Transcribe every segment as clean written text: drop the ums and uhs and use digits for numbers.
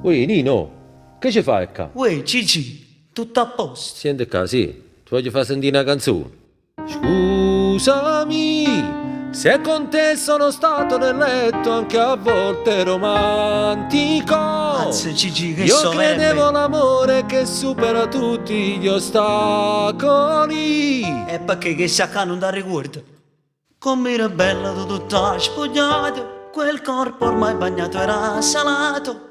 Ui, Nino, che ci fai qua? Uè, Gigi, tutto a posto. Senti qua, sì, ti voglio far sentire una canzone. Scusami, se con te sono stato nel letto anche a volte romantico. Anzi, Gigi, che Io credevo l'amore che supera tutti gli ostacoli. E perché che sacca non da ricordo? Come era bella tu tutta spogliata, quel corpo ormai bagnato era salato,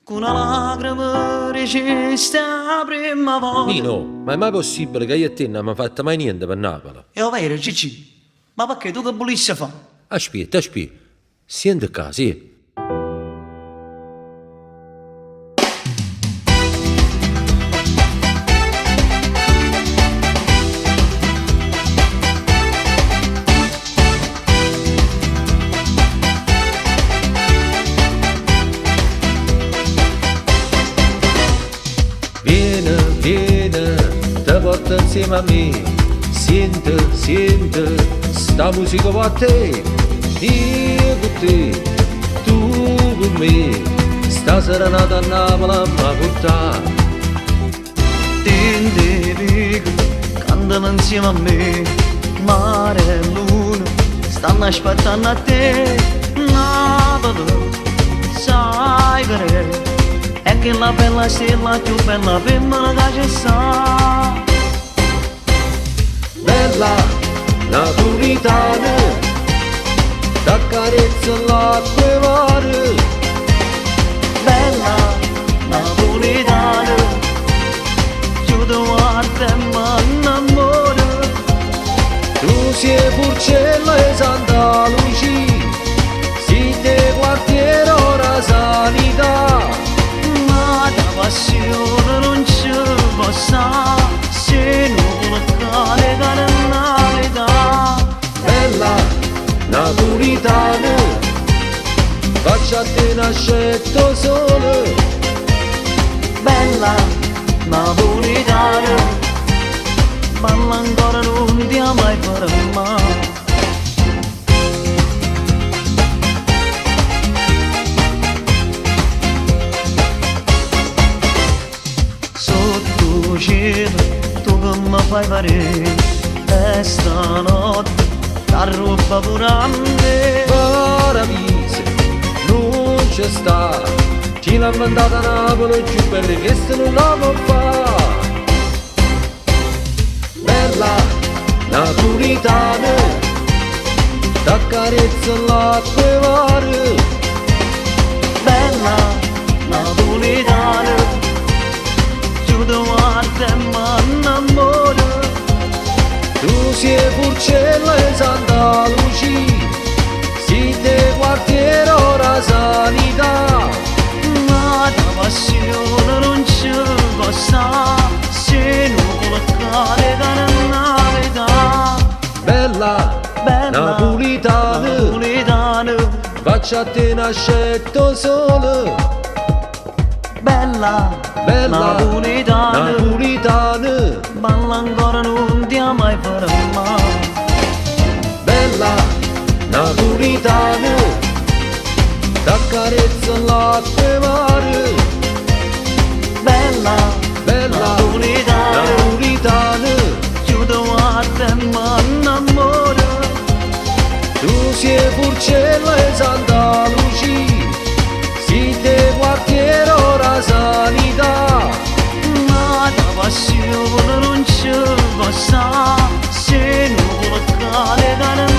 con una lacrima resiste la prima volta. Nino, ma è mai possibile che io e te non abbiamo fatto mai niente per Napoli? È vero, Gigi, ma perché tu che volessi fare? Aspetta, senti qua, sì. Vieni, te porto insieme a me. Senti, sta musica va a te. Io con te, tu con me. Sta serenata a Napoli ma portare. Tinti, cantano insieme a me. Mare e luna stanno aspettando a te. Napoli, sai che è che la bella stella più bella prima che ci sta. Bella napolitana, t'accarezza l'acqua e mare. Bella napolitana, chiudo guarda e m'annamoro. Tu sei Purcella e Santa Lucia, siete quartiere ora sanità. Ma la passione non ci può stare se non cade carnalità. Bella napolitana, faccia a te nascetto solo. Bella napolitana, balla ancora non ti ha mai fermato. Sotto cielo tu che mi fai fare e stanotte t'arruba pure a me. Paradiso, non c'è sta, ci l'ha mandata a Napoli più bella che se non la può fare. Bella napolitana, t'accarezza l'acqua e mare. Bella napolitana, chiudo guarda e m'annamoro. Tu sei Purcella e Santa Lucia, siete quartiere ora sanità. Ma la passione non ci può stare se non cade carnalità. Bella napolitana, napolitana, faccia a te nascetto solo. bella napolitana, napolitana, balla ancora non ti ha mai fermato. bella napolitana, t'accarezza l'acqua e mare. Bella napolitana, chiudo guarda e m'annamoro. tu sei Purcella e Santa Lucia, siete quartiere ora sanità. Ma la passione non ci può stare se non cade carnalità.